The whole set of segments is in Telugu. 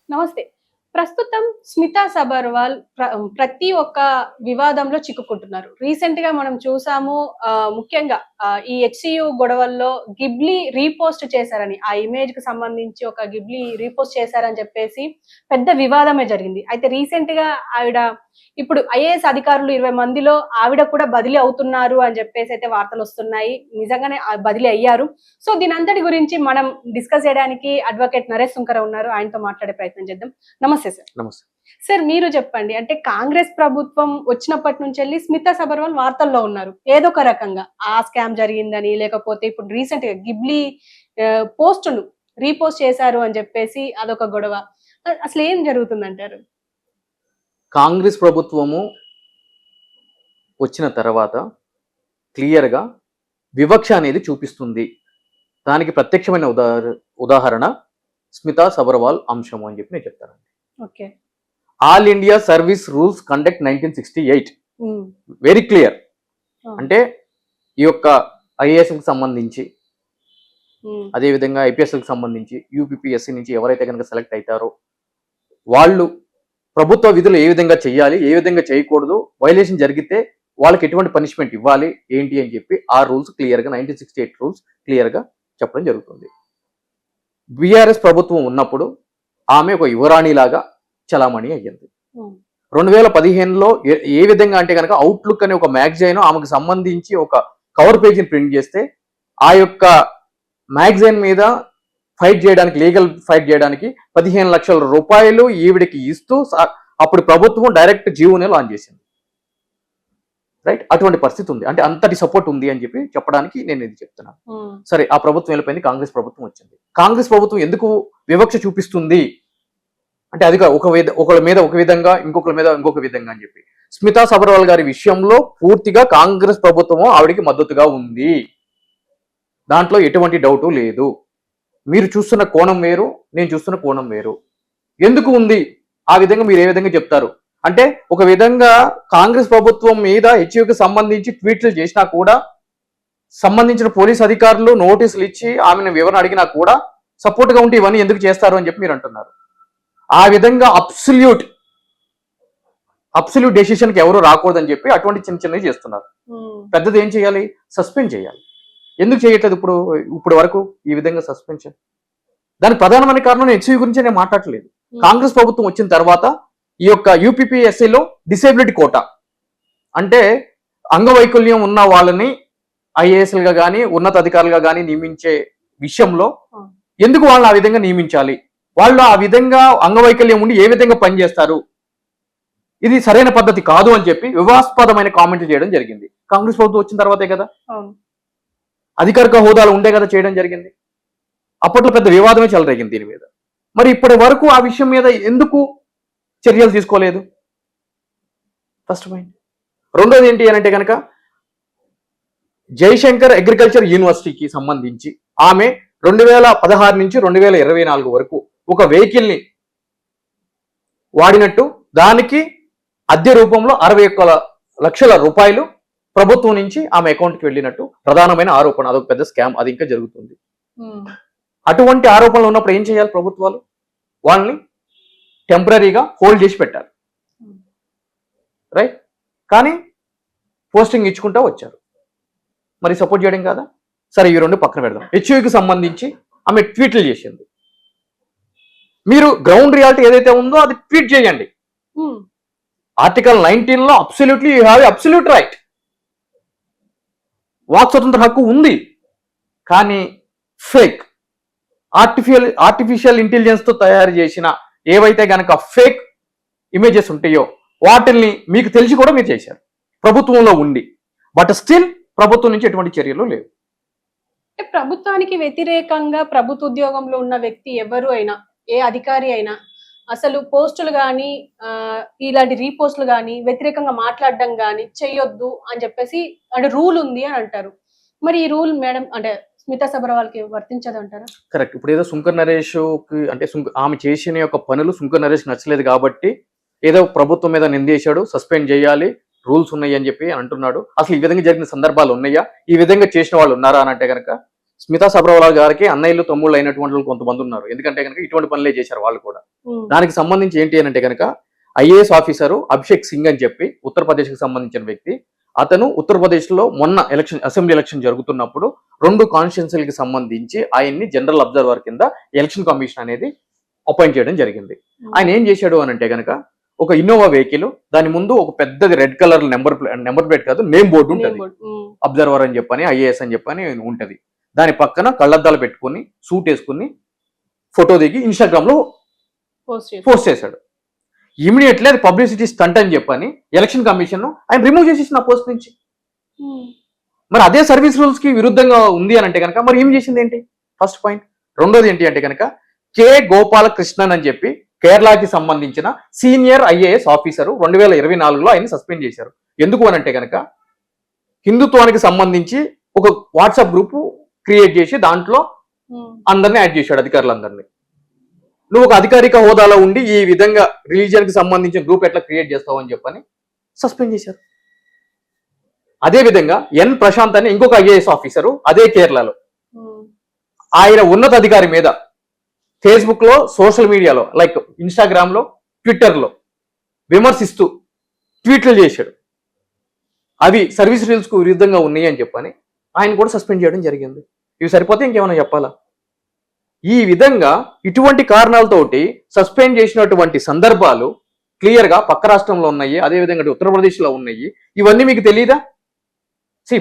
నమస్తే. ప్రస్తుతం స్మితా సబర్వాల్ ప్రతి ఒక్క వివాదంలో చిక్కుకుంటున్నారు. రీసెంట్‌గా మనం చూసాము. ముఖ్యంగా ఈ హెచ్‌సీయూ గొడవల్లో గిబ్లీ రీపోస్ట్ చేశారని, ఆ ఇమేజ్‌కి సంబంధించి ఒక గిబ్లీ రీపోస్ట్ చేశారని చెప్పేసి పెద్ద వివాదమే జరిగింది. అయితే రీసెంట్‌గా ఆవిడ ఇప్పుడు ఐఏఎస్ అధికారులు 20 మందిలో ఆవిడ కూడా బదిలీ అవుతున్నారు అని చెప్పేసైతే వార్తలొస్తున్నాయి. నిజంగానే బదిలీ అయ్యారు. సో దీనంతటి గురించి మనం డిస్కస్ చేయడానికి అడ్వకేట్ నరేష్ సుంకర ఉన్నారు. ఆయనతో మాట్లాడే ప్రయత్నం చేద్దాం. నమస్తే సార్. నమస్తే. సార్ మీరు చెప్పండి. అంటే కాంగ్రెస్ ప్రభుత్వం వచ్చినప్పటి నుంచెల్లి స్మితా సబర్వాల్ వార్తల్లో ఉన్నారు. ఏదో ఒక రకంగా ఆ స్కామ్ జరిగిందని, లేకపోతే ఇప్పుడు రీసెంట్‌గా గిబ్లీ పోస్ట్‌ను రీపోస్ట్ చేశారు అని చెప్పేసి అదొక గొడవ. అసలు ఏం జరుగుతుందంటారు? కాంగ్రెస్ ప్రభుత్వము వచ్చిన తర్వాత క్లియర్‌గా వివక్ష అనేది చూపిస్తుంది. దానికి ప్రత్యక్షమైన ఉదాహరణ స్మితా సబర్వాల్ అంశము అని చెప్పి నేను చెప్తానండి. Okay. All India service rules conduct 1968 very clear. అంటే ఈ యొక్క ఐఏఎస్కి సంబంధించి, అదేవిధంగా ఐపీఎస్కి సంబంధించి, యూపీపీఎస్సీ నుంచి ఎవరైతే కనుక సెలెక్ట్ అవుతారో వాళ్ళు ప్రభుత్వ విధులు ఏ విధంగా చేయాలి, ఏ విధంగా చేయకూడదు, వైలేషన్ జరిగితే వాళ్ళకి ఎటువంటి పనిష్మెంట్ ఇవ్వాలి ఏంటి అని చెప్పి ఆ రూల్స్ క్లియర్గా 1968 రూల్స్ క్లియర్గా చెప్పడం జరుగుతుంది. బీఆర్ఎస్ ప్రభుత్వం ఉన్నప్పుడు ఆమె ఒక యువరాణిలాగా చలామణి అయ్యింది. 2015లో ఏ విధంగా అంటే కనుక అవుట్లుక్ అనే ఒక మ్యాగజైన్ ఆమెకు సంబంధించి ఒక కవర్ పేజీని ప్రింట్ చేస్తే ఆ యొక్క మ్యాగజైన్ మీద ఫైట్ చేయడానికి, లీగల్ ఫైట్ చేయడానికి 15 లక్షల రూపాయలు ఈవిడికి ఇస్తూ అప్పుడు ప్రభుత్వం డైరెక్ట్ జీవోనే లాంచ్ చేసింది. రైట్, అటువంటి పరిస్థితి ఉంది. అంటే అంతటి సపోర్ట్ ఉంది అని చెప్పి చెప్పడానికి నేను ఇది చెప్తున్నాను. సరే, ఆ ప్రభుత్వం వెళ్ళిపోయింది, కాంగ్రెస్ ప్రభుత్వం వచ్చింది. కాంగ్రెస్ ప్రభుత్వం ఎందుకు వివక్ష చూపిస్తుంది అంటే అది ఒకళ్ళ మీద ఒక విధంగా, ఇంకొకరి మీద ఇంకొక విధంగా అని చెప్పి స్మితా సబర్వాల్ గారి విషయంలో పూర్తిగా కాంగ్రెస్ ప్రభుత్వము ఆవిడికి మద్దతుగా ఉంది. దాంట్లో ఎటువంటి డౌటు లేదు. మీరు చూస్తున్న కోణం వేరు, నేను చూస్తున్న కోణం వేరు. ఎందుకు ఉంది ఆ విధంగా మీరు ఏ విధంగా చెప్తారు అంటే, ఒక విధంగా కాంగ్రెస్ ప్రభుత్వం మీద హెచ్యూకి సంబంధించి ట్వీట్లు చేసినా కూడా, సంబంధించిన పోలీస్ అధికారులు నోటీసులు ఇచ్చి ఆమెను వివరణ అడిగినా కూడా సపోర్ట్గా ఉంటే ఇవన్నీ ఎందుకు చేస్తారు అని చెప్పి మీరు అంటున్నారు. ఆ విధంగా అబ్సల్యూట్ డెసిషన్కి ఎవరు రాకూడదని చెప్పి అటువంటి చిన్న చిన్నవి చేస్తున్నారు. పెద్దది ఏం చేయాలి? సస్పెండ్ చేయాలి. ఎందుకు చేయట్లేదు ఇప్పుడు వరకు ఈ విధంగా సస్పెన్షన్? దానికి ప్రధానమైన కారణం హెచ్సీ గురించి నేను మాట్లాడలేదు. కాంగ్రెస్ ప్రభుత్వం వచ్చిన తర్వాత ఈ యొక్క యూపీపీఎస్సీలో డిసేబిలిటీ కోటా అంటే అంగవైకల్యం ఉన్న వాళ్ళని ఐఏఎస్లుగా కానీ ఉన్నత అధికారులుగా కానీ నియమించే విషయంలో ఎందుకు వాళ్ళని ఆ విధంగా నియమించాలి, వాళ్ళు ఆ విధంగా అంగవైకల్యం ఉండి ఏ విధంగా పనిచేస్తారు, ఇది సరైన పద్ధతి కాదు అని చెప్పి వివాదాస్పదమైన కామెంట్లు చేయడం జరిగింది. కాంగ్రెస్ ప్రభుత్వం వచ్చిన తర్వాతే కదా, అధికారిక హోదాలు ఉండే కదా చేయడం జరిగింది. అప్పట్లో పెద్ద వివాదమే చెలరేగింది దీని మీద. మరి ఇప్పటి వరకు ఆ విషయం మీద ఎందుకు చర్యలు తీసుకోలేదు? First point. రెండోది ఏంటి అని అంటే కనుక, జయశంకర్ అగ్రికల్చర్ యూనివర్సిటీకి సంబంధించి ఆమె 2016 నుంచి 2024 వరకు ఒక వెహికల్ని వాడినట్టు, దానికి అద్దె రూపంలో 61 లక్షల రూపాయలు ప్రభుత్వం నుంచి ఆమె అకౌంట్కి వెళ్ళినట్టు ప్రధానమైన ఆరోపణ. అదొక పెద్ద స్కామ్, అది ఇంకా జరుగుతుంది. అటువంటి ఆరోపణలు ఉన్నప్పుడు ఏం చేయాలి ప్రభుత్వాలు? వాళ్ళని టెంపరీగా హోల్డ్ చేసి పెట్టారు. రైట్, కానీ పోస్టింగ్ ఇచ్చుకుంటా వచ్చారు. మరి సపోర్ట్ చేయడం కాదా? సరే, ఈ రెండు పక్కన పెడదాం. హెచ్యూకి సంబంధించి ఆమె ట్వీట్లు చేసింది. మీరు గ్రౌండ్ రియాలిటీ ఏదైతే ఉందో అది ట్వీట్ చేయండి. ఆర్టికల్ 19లో absolutely you have absolute right, వాక్ స్వతంత్ర హక్కు ఉంది. కానీ ఫేక్ ఆర్టిఫిషియల్ ఇంటెలిజెన్స్ తో తయారు చేసిన ఏవైతే గనక ఫేక్ ఇమేజెస్ ఉంటాయో వాటిల్ని మీకు తెలిసి కూడా మీరు చేశారు ప్రభుత్వంలో ఉండి. బట్ స్టిల్ ప్రభుత్వం నుంచి ఎటువంటి చర్యలు లేవు. ప్రభుత్వానికి వ్యతిరేకంగా ప్రభుత్వ ఉద్యోగంలో ఉన్న వ్యక్తి ఎవరు అయినా, ఏ అధికారి అయినా అసలు పోస్టులు కానీ ఇలాంటి రీపోస్టులు కానీ వ్యతిరేకంగా మాట్లాడడం కానీ చెయ్యొద్దు అని చెప్పేసి అంటే రూల్ ఉంది అని అంటారు. మరి ఈ రూల్ మేడం అంటే స్మితా సబర్వాల్కి వర్తించదు అంటారా? కరెక్ట్. ఇప్పుడు ఏదో సుంకర్ నరేష్కి అంటే ఆమె చేసిన యొక్క పనులు సుంకర్ నరేష్ నచ్చలేదు కాబట్టి ఏదో ప్రభుత్వం మీద నిందేశాడు, సస్పెండ్ చేయాలి, రూల్స్ ఉన్నాయి అని చెప్పి అంటున్నాడు. అసలు ఈ విధంగా జరిగిన సందర్భాలు ఉన్నాయా? ఈ విధంగా చేసిన వాళ్ళు ఉన్నారా అని అంటే కనుక స్మితా సబర్వాల్ గారికి అన్నయ్యలు తమ్ముళ్ళు అయినటువంటి వాళ్ళు కొంతమంది ఉన్నారు. ఎందుకంటే కనుక ఇటువంటి పనులే చేశారు వాళ్ళు కూడా. దానికి సంబంధించి ఏంటి అని అంటే కనుక ఐఏఎస్ ఆఫీసరు అభిషేక్ సింగ్ అని చెప్పి ఉత్తరప్రదేశ్కి సంబంధించిన వ్యక్తి. అతను ఉత్తరప్రదేశ్లో మొన్న అసెంబ్లీ ఎలక్షన్ జరుగుతున్నప్పుడు 2 కాన్స్టిట్యున్సీలకి సంబంధించి ఆయన్ని జనరల్ అబ్జర్వర్ కింద ఎలక్షన్ కమిషన్ అనేది అపాయింట్ చేయడం జరిగింది. ఆయన ఏం చేశాడు అని అంటే కనుక ఒక ఇన్నోవా వెహికల్, దాని ముందు ఒక పెద్దది రెడ్ కలర్ నెంబర్ ప్లేట్ కాదు, నేమ్ బోర్డు ఉంటుంది. అబ్జర్వర్ అని చెప్పని, ఐఏఎస్ అని చెప్పని ఉంటది. దాని పక్కన కళ్ళద్దాలు పెట్టుకుని సూట్ వేసుకుని ఫోటో దిగి ఇన్స్టాగ్రామ్ లో పోస్ట్ చేశాడు. ఇమీడియట్లీ అది పబ్లిసిటీ స్టంట్ అని చెప్పని ఎలక్షన్ కమిషన్ ఆయన రిమూవ్ చేసేసిన పోస్ట్ నుంచి. మరి అదే సర్వీస్ రూల్స్ కి విరుద్ధంగా ఉంది అని అంటే కనుక మరి ఏం చేసింది ఏంటి? First point. రెండోది ఏంటి అంటే కనుక కె గోపాలకృష్ణన్ అని చెప్పి కేరళకి సంబంధించిన సీనియర్ ఐఏఎస్ ఆఫీసర్ 2024లో ఆయన సస్పెండ్ చేశారు. ఎందుకు అని అంటే కనుక హిందుత్వానికి సంబంధించి ఒక వాట్సాప్ గ్రూప్ క్రియేట్ చేసి దాంట్లో అందరినీ యాడ్ చేశాడు, అధికారులందరినీ. నువ్వు ఒక అధికారిక హోదాలో ఉండి ఈ విధంగా రిలీజియన్ కి సంబంధించిన గ్రూప్ ఎట్లా క్రియేట్ చేస్తావు అని చెప్పని సస్పెండ్ చేశారు. అదే విధంగా ఎన్ ప్రశాంత్ అని ఇంకొక ఐఏఎస్ ఆఫీసరు అదే కేరళలో ఆయన ఉన్నతాధికారి మీద ఫేస్బుక్ లో, సోషల్ మీడియాలో లైక్ ఇన్స్టాగ్రామ్ లో, ట్విట్టర్ లో విమర్శిస్తూ ట్వీట్లు చేశాడు. అవి సర్వీస్ రూల్స్ కు విరుద్ధంగా ఉన్నాయి అని చెప్పని ఆయన కూడా సస్పెండ్ చేయడం జరిగింది. ఇవి సరిపోతే ఇంకేమైనా చెప్పాలా? ఈ విధంగా ఇటువంటి కారణాలతోటి సస్పెండ్ చేసినటువంటి సందర్భాలు క్లియర్ గా పక్క రాష్ట్రంలో ఉన్నాయి, అదేవిధంగా ఉత్తరప్రదేశ్ లో ఉన్నాయి. ఇవన్నీ మీకు తెలియదా?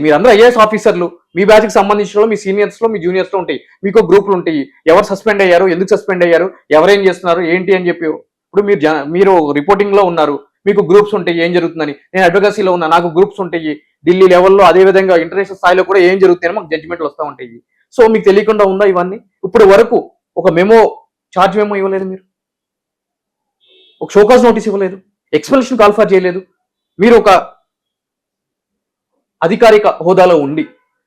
మీరందరూ ఐఏఎస్ ఆఫీసర్లు, మీ బ్యాచ్ కి సంబంధించిన మీ సీనియర్స్ లో, మీ జూనియర్స్ లో ఉంటాయి, మీకు గ్రూపులు ఉంటాయి. ఎవరు సస్పెండ్ అయ్యారు, ఎందుకు సస్పెండ్ అయ్యారు, ఎవరేం చేస్తున్నారు ఏంటి అని చెప్పి. ఇప్పుడు మీరు రిపోర్టింగ్ లో ఉన్నారు, మీకు గ్రూప్స్ ఉంటాయి ఏం జరుగుతుందని. నేను అడ్వకసీలో ఉన్నా, నాకు గ్రూప్స్ ఉంటాయి ఢిల్లీ లెవెల్లో, అదేవిధంగా ఇంటర్నేషనల్ స్థాయిలో కూడా ఏం జరుగుతాయని మాకు జడ్జిమెంట్లు వస్తూ ఉంటాయి. సో మీకు తెలియకుండా ఉందా ఇవన్నీ? ఇప్పుడు వరకు ఒక ఛార్జ్ మెమో ఇవ్వలేదు, మీరు ఒక షోకాజ్ నోటీస్ ఇవ్వలేదు, ఎక్స్ప్లెనేషన్ కాల్ ఫర్ చేయలేదు. మీరు ఒక అధికారిక హోదాలో ఉండి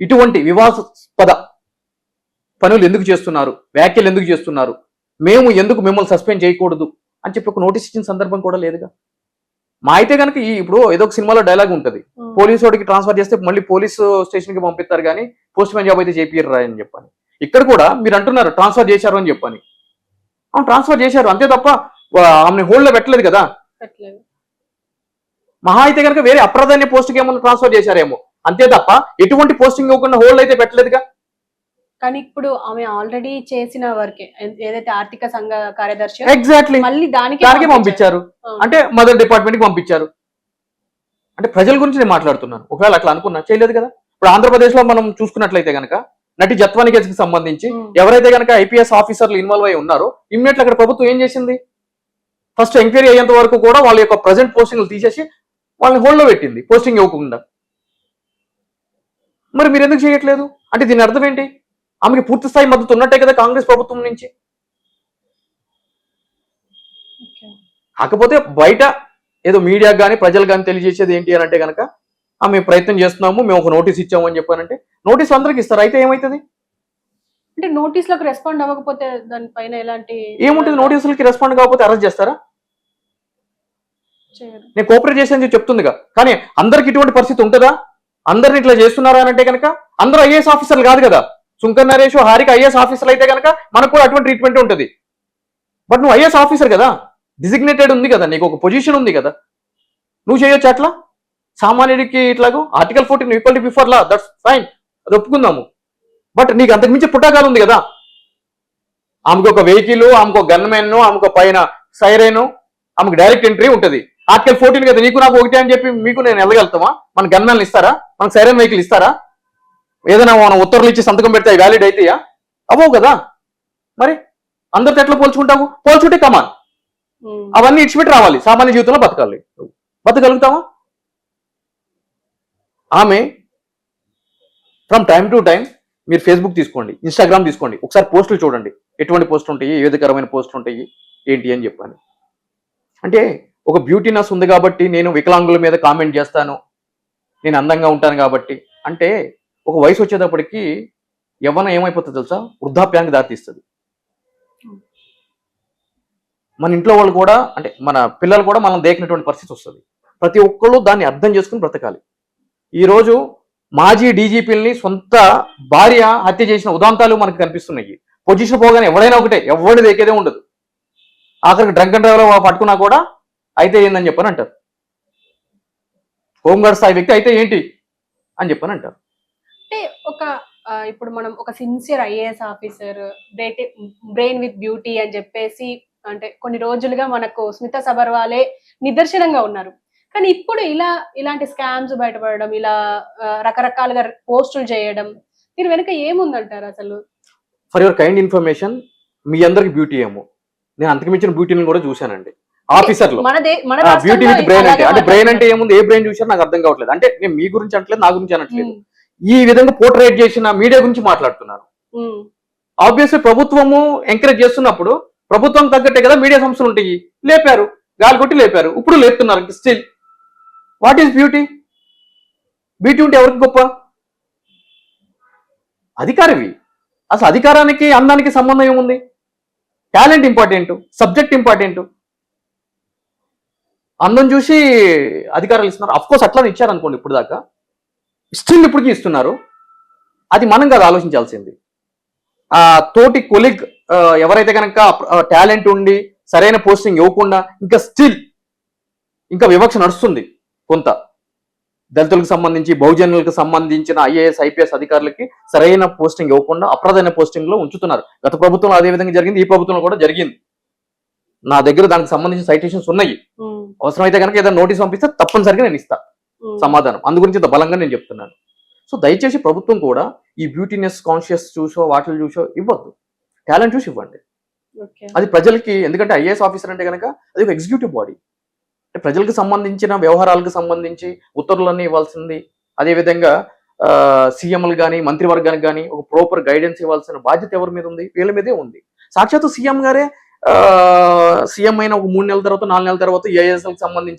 ఇటువంటి వివాదాస్పద పనులు ఎందుకు చేస్తున్నారు, వ్యాఖ్యలు ఎందుకు చేస్తున్నారు, మేము ఎందుకు మిమ్మల్ని సస్పెండ్ చేయకూడదు అని చెప్పి ఒక నోటీస్ ఇచ్చిన సందర్భం కూడా లేదుగా. మా అయితే కనుక ఇప్పుడు ఏదో ఒక సినిమాలో డైలాగ్ ఉంటుంది, పోలీసు వాడికి ట్రాన్స్ఫర్ చేస్తే మళ్ళీ పోలీసు స్టేషన్ కి పంపిస్తారు కానీ పోస్ట్ మ్యాన్ జాబ్ అయితే చేపియరా అని చెప్పని. ఇక్కడ కూడా మీరు అంటున్నారు ట్రాన్స్ఫర్ చేశారు అని చెప్పని. ట్రాన్స్ఫర్ చేశారు అంతే తప్ప ఆమెను హోల్డ్ లో పెట్టలేదు కదా. మహా అయితే కనుక వేరే అప్రాధాన్య పోస్ట్కి ఏమన్నా ట్రాన్స్ఫర్ చేశారేమో అంతే తప్ప ఎటువంటి పోస్టింగ్ ఇవ్వకుండా హోల్డ్ అయితే పెట్టలేదుగా. కానీ ఇప్పుడు ఆమె ఆల్రెడీ చేసిన వర్కే, ఏదైతే ఆర్థిక సంఘ కార్యదర్శి ఎగ్జాక్ట్లీ మళ్ళీ దానికి పంపించారు. అంటే మదర్ డిపార్ట్మెంట్ కి పంపించారు. అంటే ప్రజల గురించి నేను మాట్లాడుతున్నాను. ఒకవేళ అట్లా అనుకున్నా చేయలేదు కదా. ఇప్పుడు ఆంధ్రప్రదేశ్ లో మనం చూసుకున్నట్లయితే కనుక నటి జత్వాని కేసుకి సంబంధించి ఎవరైతే కనుక ఐపీఎస్ ఆఫీసర్లు ఇన్వాల్వ్ అయి ఉన్నారో ఇమ్మీడియట్ అక్కడ ప్రభుత్వం ఏం చేసింది, ఫస్ట్ ఎంక్వైరీ అయ్యేంత వరకు కూడా వాళ్ళ యొక్క ప్రజెంట్ పోస్టింగ్లు తీసేసి వాళ్ళని హోల్డ్ లో పెట్టింది, పోస్టింగ్ ఇవ్వకుండా. మరి మీరు ఎందుకు చేయట్లేదు అంటే దీని అర్థం ఏంటి? ఆమెకి పూర్తి స్థాయి మద్దతు ఉన్నట్టే కదా కాంగ్రెస్ ప్రభుత్వం నుంచి. కాకపోతే బయట ఏదో మీడియాకు కానీ ప్రజలు కానీ తెలియజేసేది ఏంటి అని అంటే కనుక మేము ప్రయత్నం చేస్తున్నాము, మేము ఒక నోటీస్ ఇచ్చాము అని చెప్పానంటే నోటీస్ అందరికి ఇస్తారు. అయితే ఏమవుతుంది అంటే నోటీసులకు రెస్పాండ్ అవ్వకపోతే దానిపైన ఎలాంటి ఏముంటుంది? నోటీసులకి రెస్పాండ్ కాకపోతే అరెస్ట్ చేస్తారా? నేను కోఆపరేట్ చేశాను చెప్తుందిగా. కానీ అందరికి ఇటువంటి పరిస్థితి ఉంటుందా? అందరిని ఇట్లా చేస్తున్నారా అని అంటే కనుక అందరూ ఐఏఎస్ ఆఫీసర్లు కాదు కదా. సుంకర్ నరేష్, హారిక ఐఏఎస్ ఆఫీసర్లు అయితే కనుక మనకు కూడా అటువంటి ట్రీట్మెంట్ ఉంటుంది. బట్ నువ్వు ఐఏఎస్ ఆఫీసర్ కదా, డిజిగ్నేటెడ్ ఉంది కదా, నీకు ఒక పొజిషన్ ఉంది కదా, నువ్వు చేయొచ్చు అట్లా. సామాన్యుడికి ఇట్లాగో article 14 equality before law, that's fine, అది ఒప్పుకుందాము. బట్ నీకు అంతకు మించి పుట్టాకాలు ఉంది కదా. ఆమెకు ఒక వెహికల్, ఆమెకు ఒక గన్మెన్, ఆమెకు పైన సైరేను, ఆమెకు డైరెక్ట్ ఎంట్రీ ఉంటుంది. ఆర్టికల్ 14 కదా, నీకు నాకు ఒకటే అని చెప్పి మీకు నేను వెళ్ళగలుగుతామా? మన గన్మెన్లు ఇస్తారా? మనకు సైరన్ వెహికల్ ఇస్తారా? ఏదైనా మనం ఉత్తర్వులు ఇచ్చి సంతకం పెడితే వ్యాలిడ్ అయితాయా? అవ్వవు కదా. మరి అందరితో ఎట్లా పోల్చుకుంటావు? పోల్చుంటే కమాన్ అవన్నీ ఇచ్చిపెట్టి రావాలి, సామాన్య జీవితంలో బతకాలి. బతకగలుగుతావా? ఆమె ఫ్రమ్ టైం టు టైం మీరు ఫేస్బుక్ తీసుకోండి, ఇన్స్టాగ్రామ్ తీసుకోండి, ఒకసారి పోస్టులు చూడండి, ఎటువంటి పోస్టులు ఉంటాయి, ఏ విధకరమైన పోస్టులు ఉంటాయి ఏంటి అని చెప్పాను. అంటే ఒక బ్యూటీనెస్ ఉంది కాబట్టి నేను వికలాంగుల మీద కామెంట్ చేస్తాను, నేను అందంగా ఉంటాను కాబట్టి అంటే ఒక వయసు వచ్చేటప్పటికి యవ్వనం ఏమైపోతుంది తెలుసా? వృద్ధాప్యానికి దారితీస్తుంది. మన ఇంట్లో వాళ్ళు కూడా అంటే మన పిల్లలు కూడా మనం దేకినటువంటి పరిస్థితి వస్తుంది. ప్రతి ఒక్కళ్ళు దాన్ని అర్థం చేసుకుని బ్రతకాలి. ఈరోజు మాజీ డీజీపీలని సొంత భార్య హత్య చేసిన ఉదాంతాలు మనకు కనిపిస్తున్నాయి. పొజిషన్ పోగానే ఎవడైనా ఒకటే, ఎవరిది ఎక్కేదే ఉండదు. ఆఖరికి డ్రంక్ అండ్ డ్రైవర్ పట్టుకున్నా కూడా అయితే ఏందని చెప్పని అంటారు. హోంగార్డ్ స్థాయి వ్యక్తి అయితే ఏంటి అని చెప్పని అంటారు. అంటే ఇప్పుడు మనం ఒక sincere IAS officer, brain with beauty అని చెప్పేసి అంటే కొన్ని రోజులుగా మనకు స్మితా సబర్వాలే నిదర్శనంగా ఉన్నారు. కానీ ఇప్పుడు ఇలాంటి స్కామ్స్ బయటపడడం, ఇలా రకరకాలుగా పోస్టులు చేయడం, దీని వెనుక ఏముందంటారు అసలు? ఫర్ యువర్ కైండ్ ఇన్ఫర్మేషన్, మీ అందరికి బ్యూటీ ఏమో, నేను అంతకు మించిన బ్యూటీని కూడా చూశానండి ఆఫీసర్ లో. మన బ్యూటీ విత్ బ్రెయిన్ అంటే రాష్ట్రంలో బ్రెయిన్ అంటే ఏముంది, ఏ బ్రెయిన్ చూసారో నాకు అర్థం కావట్లేదు. అంటే నేను మీ గురించి అనట్లేదు, నా గురించి అనట్లేదు. ఉమ్, ఈ విధంగా పోర్ట్రేట్ చేసిన మీడియా గురించి మాట్లాడుతున్నారు. ఉమ్, ఆబ్వియస్లీ ప్రభుత్వము ఎంకరేజ్ చేస్తున్నప్పుడు ప్రభుత్వం తగ్గట్టే కదా మీడియా సంస్థలు ఉంటాయి. లేపారు, గాలి కొట్టి లేపారు, ఇప్పుడు లేపుతున్నారు. Still what is beauty? Beauty ఉంటే ఎవరికి గొప్ప? అధికారవి. అసలు అధికారానికి అందానికి సంబంధం ఏముంది? Talent important, subject important. అందం చూసి అధికారాలు ఇస్తున్నారు. అఫ్ కోర్స్ అట్లా ఇచ్చారు అనుకోండి ఇప్పుడు దాకా, స్టిల్ ఇప్పటికీ ఇస్తున్నారు. అది మనం కాదు ఆలోచించాల్సింది. ఆ తోటి కొలిగ్ ఎవరైతే కనుక టాలెంట్ ఉండి సరైన పోస్టింగ్ ఇవ్వకుండా ఇంకా స్టిల్ ఇంకా వివక్ష నడుస్తుంది. కొంత దళితులకు సంబంధించి, బహుజనులకు సంబంధించిన ఐఏఎస్ ఐపీఎస్ అధికారులకి సరైన పోస్టింగ్ ఇవ్వకుండా అప్రధాన పోస్టింగ్ లో ఉంచుతున్నారు. గత ప్రభుత్వంలో అదే విధంగా జరిగింది, ఈ ప్రభుత్వంలో కూడా జరిగింది. నా దగ్గర దానికి సంబంధించిన సైటేషన్స్ ఉన్నాయి. ఉమ్, అవసరమైతే కనుక ఏదైనా నోటీస్ పంపిస్తే తప్పనిసరిగా నేను ఇస్తా ఉమ్. సమాధానం. అందు గురించి ఇంత బలంగా నేను చెప్తున్నాను. సో దయచేసి ప్రభుత్వం కూడా ఈ బ్యూటీనెస్ కాన్షియస్ చూసో వాటిని చూసో ఇవ్వద్దు, టాలెంట్ చూసి ఇవ్వండి. ఓకే. అది ప్రజలకి, ఎందుకంటే ఐఏఎస్ ఆఫీసర్ అంటే కనుక అది ఒక ఎగ్జిక్యూటివ్ బాడీ. అంటే ప్రజలకు సంబంధించిన వ్యవహారాలకు సంబంధించి ఉత్తర్వులన్నీ ఇవ్వాల్సింది. అదేవిధంగా సీఎంలు కానీ మంత్రివర్గానికి కానీ ఒక ప్రాపర్ గైడెన్స్ ఇవ్వాల్సిన బాధ్యత ఎవరి మీద ఉంది? వీళ్ళ మీదే ఉంది. సాక్షాత్తు సీఎం గారే సీఎం అయిన ఒక 3 నెలల తర్వాత 4 నెలల తర్వాత ఐఏఎస్కి సంబంధించి